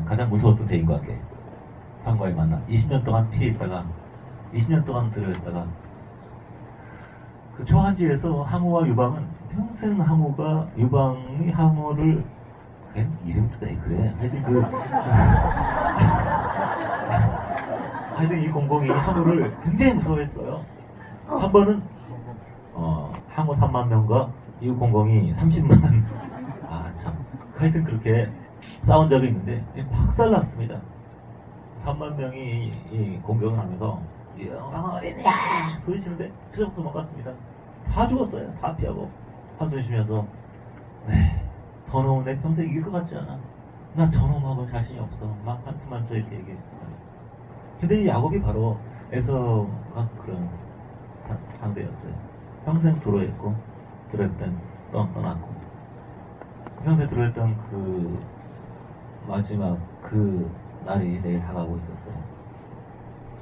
S1: 가장 무서웠던 때인 것 같아. 상과의 만남. 20년 동안 피해 있다가 20년 동안 들어있다가 그 초한지에서 항우와 유방은 평생 유방이 항우를 이름도 그래. 하여튼 이 공공이 항우를 굉장히 무서워했어요. 한 번은 항우 3만 명과 이 공공이 30만 참 하여튼 그렇게 싸운 적이 있는데 박살났습니다. 3만 명이 공격을 하면서 영광 어딨냐 소리치는데 표정도 도망갔습니다. 다 죽었어요. 다 피하고 한숨 쉬면서 저놈 내 평생 이길 것 같지 않아. 나 저놈하고 자신이 없어. 막 한숨만져 이렇게 얘기해. 근데 이 야곱이 바로 에서가 그런 상대였어요. 평생 들어있고 들어있던 떠났고 평생 들어있던 그 마지막 그 날이 내일 다가오고 있었어요.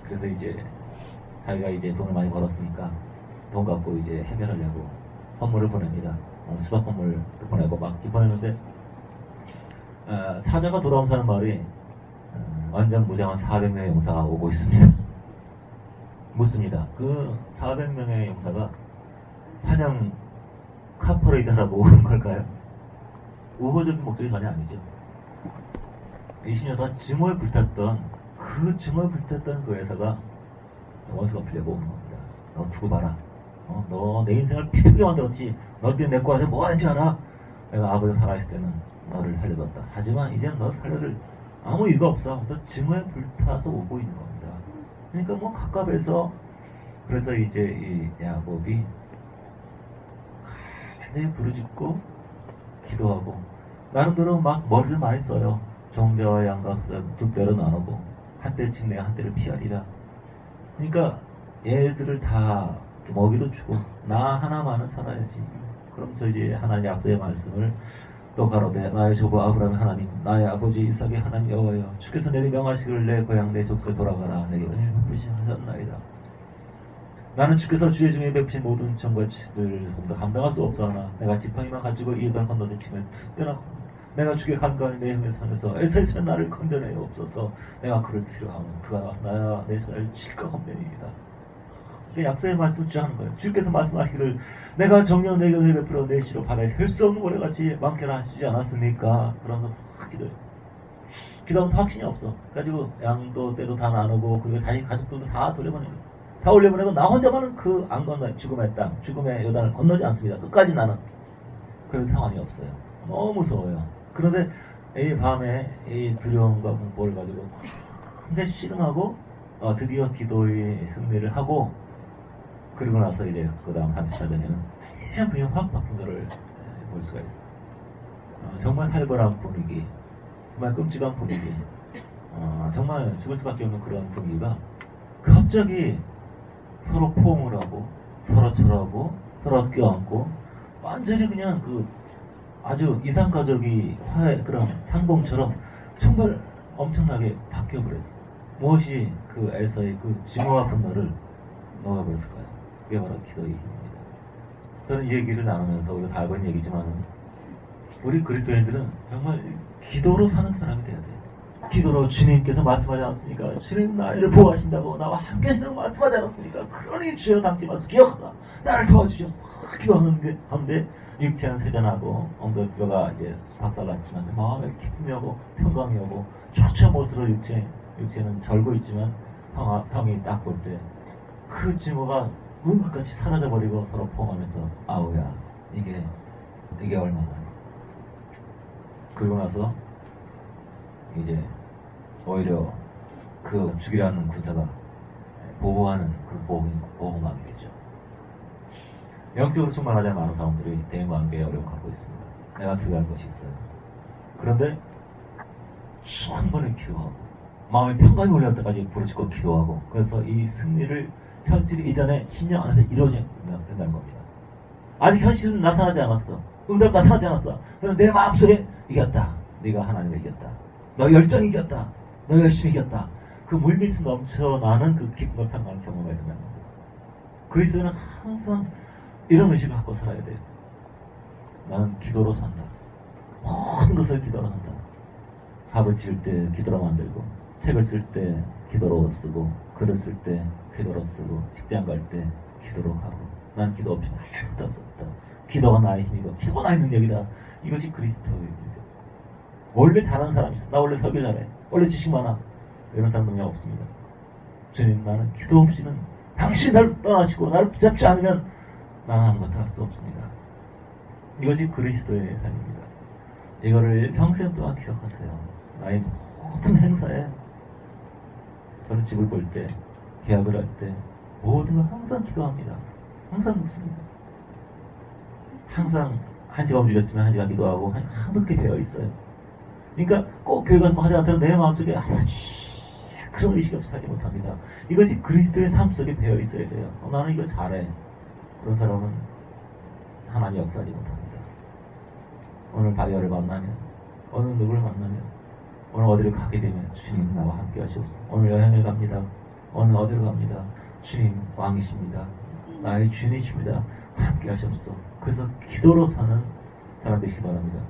S1: 그래서 이제 자기가 이제 돈을 많이 벌었으니까 돈 갖고 이제 해결하려고 선물을 보냅니다. 수박 선물을 보내고 막 기뻐했는데 사자가 돌아오면서 하는 말이 완전 무장한 400명의 용사가 오고 있습니다. 묻습니다. 그 400명의 용사가 환영 카퍼레이드 하라고 온 걸까요? 우호적인 목적이 전혀 아니죠. 20년 동안 증오에 불탔던 그 회사가 원수가 풀려고 오는 겁니다. 너 두고 봐라. 너 내 인생을 피쁘게 만들었지. 너 때문에 내 거한테 뭐 하는지 알아? 내가 아버지가 살아있을 때는 너를 살려줬다. 하지만 이제는 너 살려줄 아무 이유가 없어. 그래서 증오에 불타서 오고 있는 겁니다. 그러니까 뭐 갑갑해서 그래서 이제 이 야곱이 굉장히 부르짖고 기도하고 나름대로 막 머리를 많이 써요. 종자와 양과 두 대로 나누고 한때 칭 내가 한때를 피하리라. 그러니까 얘들을 다 먹이도 주고 나 하나만은 살아야지. 그러면서 이제 하나님 약속의 말씀을 또 가로되 나의 조부 아브라함의 하나님 나의 아버지 이삭의 하나님 여호와여 주께서 내게 명하시기를 내 고향 내 족속에 돌아가라. 내게 은혜를 베푸시하셨나이다. 나는 주께서 주의 중에 베푸신 모든 정과 치들 감당할 수 없사오나 내가 지팡이만 가지고 이 요단 건너는 치면 특별한 내가 주께 간과하니 내 형의 산에서 에셀처럼 나를 건져내어 없어서 내가 그를 필요하면 그가 나와서 나야 내 손을 칠까 겁내입니다. 약속의 말씀을 주장하는 거예요. 주께서 말씀하시기를 내가 정녕 내게 은혜 베풀어 내 시로 바다에 셀 수 없는 모래같이 많게나 하시지 않았습니까? 그러면서 확 기도해요. 기도하면서 확신이 없어. 가지고 양도 때도 다 나누고 그리고 자기 가족들도 다 돌려보내고 다 올려보내고 나 혼자만은 그 안 건너 죽음의 땅 죽음의 요단을 건너지 않습니다. 끝까지 나는 그런 상황이 없어요. 너무 무서워요. 그런데 이 밤에 이 두려움과 공포를 가지고 굉장히 씨름하고 드디어 기도의 승리를 하고 그리고 나서 이제 그 다음 30차전에는 완전 분위기 확 바뀐 거를 볼 수가 있어요. 정말 살벌한 분위기, 정말 끔찍한 분위기, 정말 죽을 수밖에 없는 그런 분위기가 갑자기 서로 포옹을 하고 서로 절하고 서로 껴안고 완전히 그냥 그 아주 이상가족이 그런 상봉처럼 정말 엄청나게 바뀌어버렸어요. 무엇이 그 엘사의 그 증오와 분노를 녹아버렸을까요? 그게 바로 기도의 힘입니다. 저는 이 얘기를 나누면서 우리가 다 알고 있는 얘기지만 우리 그리스도인들은 정말 기도로 사는 사람이 돼야 돼요. 기도로 주님께서 말씀하지 않았습니까? 주님 나를 보호하신다고 나와 함께 하신다고 말씀하지 않았습니까? 그러니 주여 당치 마소 기억하라. 나를 도와주셔서 기도하는 게 가운데 육체는 세잔하고 엉덩이뼈가 이제 박살났지만 마음에 기쁨이 오고 평강이 오고 초췌한 모습으로 육체는 절고 있지만 평이 딱 볼 때 그 증오가 문같이 사라져버리고 서로 포옹하면서 아우야 이게 얼마나. 그러고 나서 이제 오히려 그 죽이라는 군사가 보호하는 그 보호막이 되죠. 영적으로 충만하지 않은 많은 사람들이 대인관계에 어려움을 갖고 있습니다. 내가 두려워할 것이 있어요. 그런데 수만 번을 기도하고 마음의 평강이 올라올 때까지 부르짖고 기도하고, 그래서 이 승리를 현실이 이전에 10년 안에서 이루어져야 된다는 겁니다. 아직 현실은 나타나지 않았어. 응답 나타나지 않았어. 그런데 내 마음속에 이겼다. 네가 하나님을 이겼다. 너 열정이 이겼다. 너 열심히 이겼다. 그 물밑에 넘쳐나는 그 기쁨과 평강을 경험해야 된다는 겁니다. 그리스도는 항상 이런 의식을 갖고 살아야 돼요. 나는 기도로 산다. 모든 것을 기도로 산다. 밥을 지을 때 기도로 만들고, 책을 쓸 때 기도로 쓰고, 글을 쓸 때 기도로 쓰고, 직장 갈 때 기도로 가고, 난 기도 없이 아무것도 없었다. 기도가 나의 힘이고 기도가 나의 능력이다. 이것이 그리스도의 일이죠. 원래 잘하는 사람이 있어. 나 원래 설교 잘해. 원래 지식 많아. 이런 사람 능력 없습니다. 주님, 나는 기도 없이는 당신이 나를 떠나시고 나를 붙잡지 않으면 나는 아무것도 할 수 없습니다. 이것이 그리스도의 삶입니다. 이거를 평생 동안 기억하세요. 나의 모든 행사에, 저는 집을 볼 때, 계약을 할 때 모든 걸 항상 기도합니다. 항상 묻습니다. 항상 1시간 움직였으면 1시간 기도하고 항상 그렇게 되어 있어요. 그러니까 꼭 교회 가서 하지 않더라도 내 마음속에 그런 의식이 없이 살지 못합니다. 이것이 그리스도의 삶 속에 배어 있어야 돼요. 나는 이거 잘해. 그런 사람은 하나님 역사하지 못합니다. 오늘 바이어를 만나면, 어느 누구를 만나면, 오늘 어디를 가게 되면 주님 나와 함께 하시옵소서. 오늘 여행을 갑니다. 오늘 어디로 갑니다. 주님 왕이십니다. 나의 주인이십니다. 함께 하시옵소서. 그래서 기도로 사는 사람 되시기 바랍니다.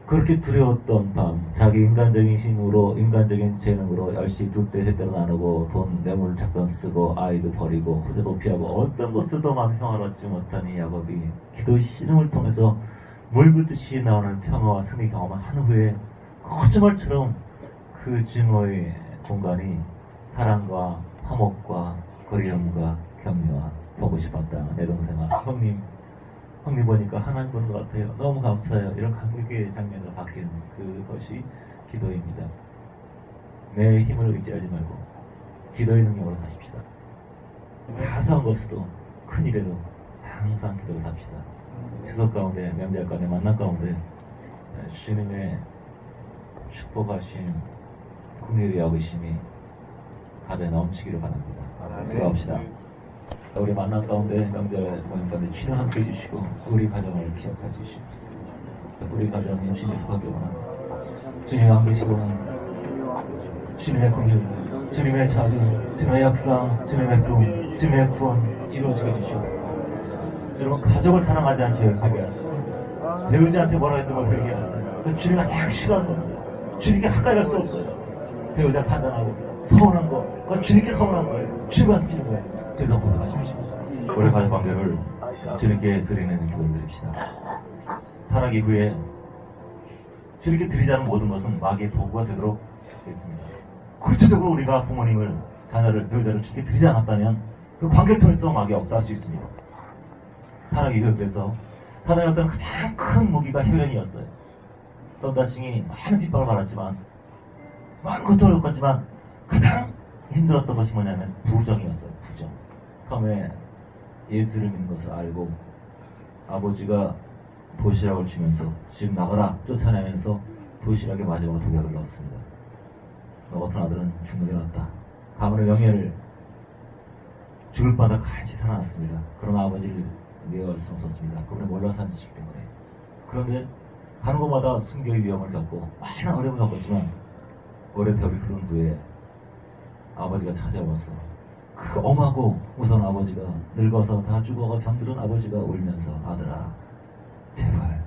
S1: 그렇게 두려웠던 밤, 자기 인간적인 힘으로, 인간적인 재능으로 열심히 두때 세대로 나누고 돈 뇌물 잠깐 쓰고 아이도 버리고 후대도 피하고 어떤 것들도 마음 평화를 얻지 못한 이 야곱이 기도의 신음을 통해서 물 붓듯이 나오는 평화와 승리 경험을 한 후에 거짓말처럼 그 증오의 공간이 사랑과 화목과 그리움과 격려와 보고 싶었다. 내 동생아, 형님 보니까 하나님 보는 것 같아요. 너무 감사해요. 이런 감격의 장면으로 바뀌는 그것이 기도입니다. 내 힘을 의지하지 말고 기도의 능력으로 사십시다. 사소한 것도 큰 일에도 항상 기도로 삽시다. 추석 가운데, 명절 가운데, 만남 가운데 주님의 축복하신 긍휼의 여기심이 가정에 넘치기를 바랍니다. 기도합시다. 우리 만남 가운데, 명절 모임 가운데 주님 함께 해주시고 우리 가정을 기억해 주시옵소서. 우리 가정이 주님의 속하게 원하는, 주님의 안 계시고는 주님의 긍휼, 주님의 자비, 주님의 역사, 주님의 부흥, 주님의 구원 이루어지게 해주시옵소서. 여러분, 가족을 사랑하지 않게 하게 하세요. 배우자한테 뭐라 했던 걸 배우게 하세요. 그 주님이 가장 싫어하는 겁니다. 주님께 가까이 갈 수 없어요. 배우자 판단하고 서운한 거, 그건 주님께 서운한 거예요. 주님과 시키는 거예요. 그래서 고백하십시오. 우리 가족 관계를 주님께 드리는 기도를 드립시다. 타락이 후에 주님께 드리자는 모든 것은 마귀의 도구가 되도록 하겠습니다. 구체적으로 우리가 부모님을, 자녀를, 배우자를 주님께 드리지 않았다면 그 관계를 통해서 마귀가 역사할 수 있습니다. 타락이 그래서 타락 역사는 가장 큰 무기가 혈연이었어요. 썬다싱이 많은 핍박을 받았지만, 많은 것들을 겪었지만 가장 힘들었던 것이 뭐냐면 부정이었어요. 부정. 처음에 예수를 믿는 것을 알고 아버지가 도시락을 주면서 지금 나가라 쫓아내면서 도시락에 마지막 독약을 넣었습니다. 너 같은 아들은 죽는 게 낫다. 가문의 명예를 죽을 바다 같이 살아났습니다. 그러나 아버지를 미워할 수 없었습니다. 그분은 몰라서 한 짓이기 때문에. 그런데 가는 곳마다 순교의 위험을 겪고 많은 어려움을 겪었지만 오래 대업이 흐른 후에 아버지가 찾아와서 그 엄하고 무서운 아버지가, 늙어서 다 죽어가 병들은 아버지가 울면서 아들아 제발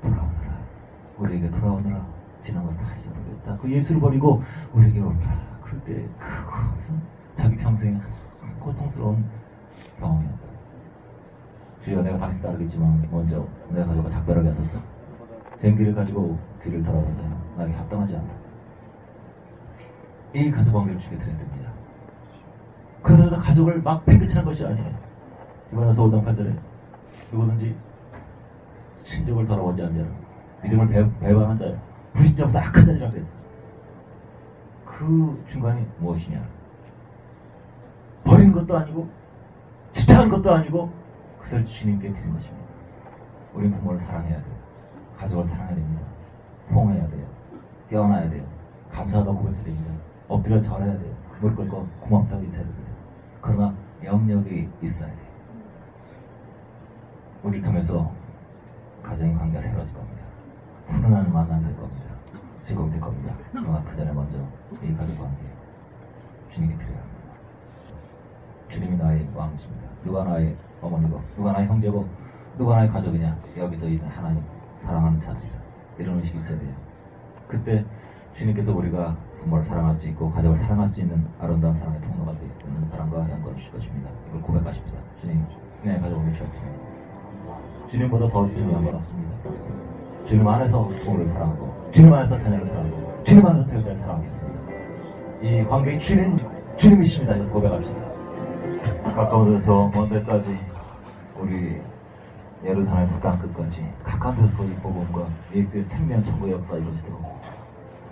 S1: 돌아오너라. 우리에게 돌아오너라. 지난 것 다 잊어버렸다. 그 예수를 버리고 우리에게 오너라. 그럴 때 그것은 자기 평생에 가장 고통스러운 경험이었다. 주여, 내가 당신 따르겠지만 먼저 내 가족과 작별하게 하소서. 쟁기를 가지고 뒤를 돌아본다. 나에게 합당하지 않다. 이 가족 관계를 주게 드려야 됩니다. 그러다 가족을 막 팽개치는 것이 아니에요. 이번에서 5장 8절에 누구든지 친족을 돌아보지 않는 자는 믿음을 배반한 자예요. 불신자보다 악한 자라고 했어요. 그 중간이 무엇이냐? 버린 것도 아니고 집착한 것도 아니고 그것을 주님께 드린 것입니다. 우리 부모를 사랑해야 돼요. 가족을 사랑해야 됩니다. 포옹해야 돼요. 깨어나야 돼요. 감사하다고 고백해야 됩니다. 엎드려 절해야 돼요. 무릎 꿇고 고맙다고 인사해야 됩니다. 그러나 영역이 있어야 돼요. 우리를 통해서 가정의 관계가 새로워질 겁니다. 훈훈한 만남이 될 겁니다. 즐거움이 될 겁니다. 그러나 그 전에 먼저 이 가족 관계 주님께 드려야 합니다. 주님이 나의 왕이십니다. 누가 나의 어머니고 누가 나의 형제고 누가 나의 가족이냐. 여기서 있는 하나님 사랑하는 자들이다. 이런 의식이 있어야 돼요. 그때 주님께서 우리가 부모를 사랑할 수 있고 가족을 사랑할 수 있는 아름다운 사랑의 통로가 될 수 있는 사랑과 영광을 주실 것입니다. 이걸 고백하십시다. 주님, 내 가족을 주옵소서. 주님보다 더 중요한 건 없습니다. 주님 안에서 부모를 사랑하고 주님 안에서 자녀를 사랑하고 주님 안에서 배우자를 사랑하겠습니다. 이 관계의 주님이십니다. 이거 고백합시다. 가까운 데서 먼 데까지 우리 예루살렘 땅 끝까지 가까운 데서 이 복음과 예수의 생명 천국의 역사 이루어지도록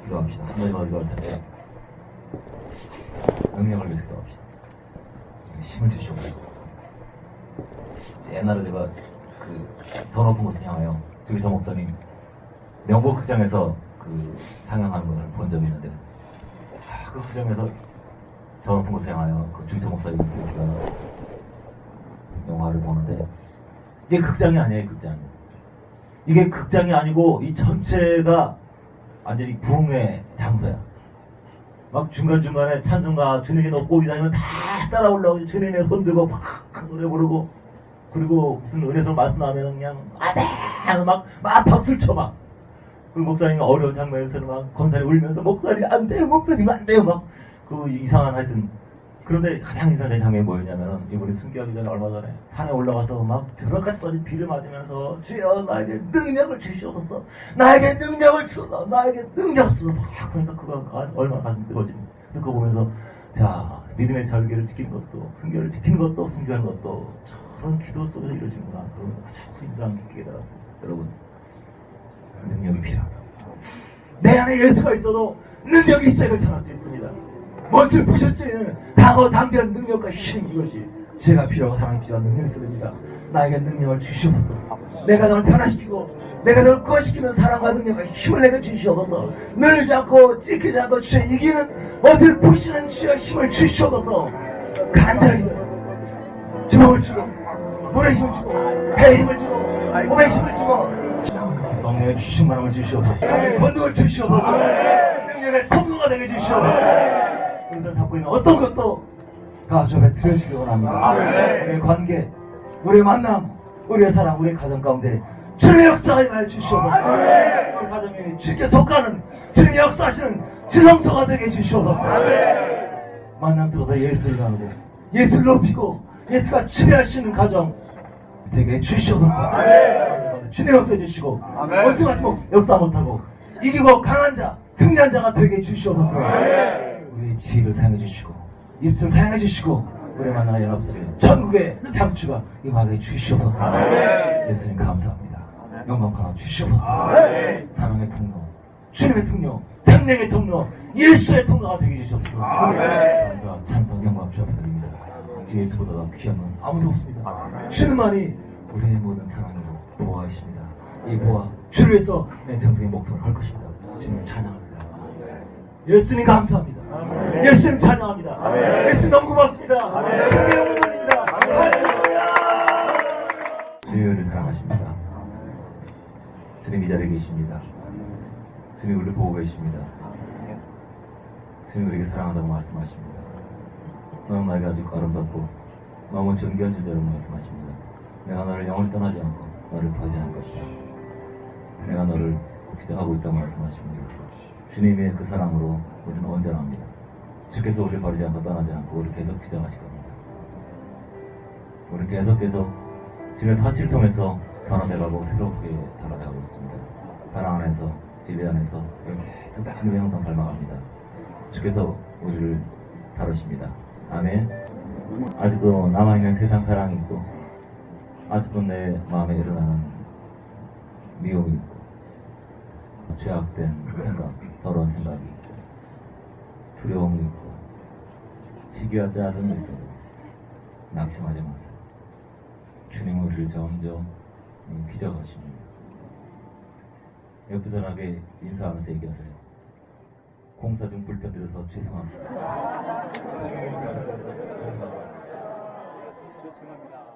S1: 기도합시다. 하나님 어디가 올 텐데 능력을 위해서 기도합시다. 힘을 주시옵소서. 옛날에 제가 더 높은 곳을 향하여 저기 저 목사님 명보 극장에서 상영하는 것을 본 적이 있는데 그 극장에서 더 높은 곳을 향하여 주기조 목사님 영화를 보는데 이게 극장이 아니에요. 극장. 이게 극장이 아니고 이 전체가 완전히 부흥의 장소야. 막 중간중간에 찬송가 주님이 높고 다니면 다 따라 올라오고 주님의 손 들고 막 노래 부르고 그리고 무슨 은혜서 말씀 나오면 그냥 아멘 막 박수를 쳐 막. 그 목사님이 어려운 장면에서는 막 권사님 울면서 목사님 안 돼요 목사님 안 돼요 막 그 이상한 하여튼. 그런데 가장 이상한 장면이 뭐였냐면 이분이 순교하기 전에 얼마 전에 산에 올라가서 막 벼락같이 빠진 비를 맞으면서 주여 나에게 능력을 주시옵소서 나에게 능력을 주소서 나에게 능력을 주소서 막 그러니까 그거 얼마나 가슴 뜨거워집니까. 그래서 그거 보면서 자 믿음의 절개를 지키는 것도 순교를 지키는 것도 순교하는 것도 저런 기도 속에서 이루어지는구나. 그런 거 자꾸 인상 깊게 깨달았습니다. 여러분 능력이 필요하다. 내 안에 예수가 있어도 능력이 있어야 이걸 전할 수 있습니다. 멋을 부실 수 있는 당어 당대한 능력과 힘 이것이 제가 필요하고 사랑이 필요한 능력이 있어야 됩니다. 나에게 능력을 주시옵소서. 내가 너를 변화시키고 내가 너를 구원시키는 사랑과 능력과 힘을 내게 주시옵소서. 늘지 않고 찢기지 않고 주의 이기는 멋을 부시는 주의 힘을 주시옵소서. 간절히 주먹을 주고 물의 힘을 주고 배의 힘을 주고 몸의 힘을 주고 성령의 충만함을 주시옵소서. 권능을 주시옵소서. 능력의 통로가 되게 주시옵소서. 우리들 갖고 있는 어떤 것도 다 저에 드려지기 원합니다. 우리의 관계, 우리의 만남, 우리의 사랑, 우리의 가정 가운데 주님의 역사가 임하여 주시옵소서. 우리 가정이 주께 속하는 주님의 역사하시는 지성소가 되게 해주시옵소서. 만남 들어서 예수를 나누고 예수를 높이고 예수가 지배하시는 가정 되게 해주시옵소서. 주님의 역사해 주시고 어찌마치 역사 못하고 이기고 강한 자, 승리한 자가 되게 해주시옵소서. 우리의 지혜를 사용해 주시고 입술을 사용해 주시고 우리의 만나가 연합소리 전국의 향추가 임하게 주시옵소서. 예수님 감사합니다. 영광 받아 주시옵소서. 사랑의 통로, 주님의 통로, 생명의 통로, 예수의 통로가 되게 주시옵소서. 감사, 찬송, 영광 주옵드립니다. 예수보다 더 귀한 건 아무도 없습니다. 주님만이 우리의 모든 사랑으로 보호하십니다. 이 보호 주를 위해서 내 평생의 목숨을 걸 것입니다. 주님 찬양합니다. 예수님 감사합니다. 예수님 찬양합니다. 예수님 너무 고맙습니다. 주님의 영광 돌립니다. 할렐루야. 주님을 사랑하십니다. 주님 이 자리에 계십니다. 주님 우리를 보고 계십니다. 주님 우리에게 사랑한다고 말씀하십니다. 너무 나에게 아주 아름답고 너무 존귀한 존재라고 말씀하십니다. 내가 너를 영원히 떠나지 않고 너를 버리지 않을 것이다. 내가 너를 기대하고 있다고 말씀하십니다. 주님의 그 사랑으로 우리는 온전합니다. 주께서 우리를 버리지 않고 떠나지 않고 우리를 계속 기정하실 겁니다. 우리는 계속해서 주님의 터치를 통해서 변화되어가고 새롭게 달아가고 있습니다. 사랑 안에서 진리 안에서 계속 주님의 형상 닮아갑니다. 주께서 우리를 다루십니다. 아멘. 아직도 남아있는 세상 사랑이 있고, 아직도 내 마음에 일어나는 미움이 있고, 죄악된 생각, 더러운 생각이 있고, 두려움이 있고, 시기하지 않은 있어도 낙심하지 마세요. 주님 우리를 점점 빚어가십니다. 옆에 사람에게 인사하면서 얘기하세요. 공사 중 불편드려서 죄송합니다.
S2: 좋습니다.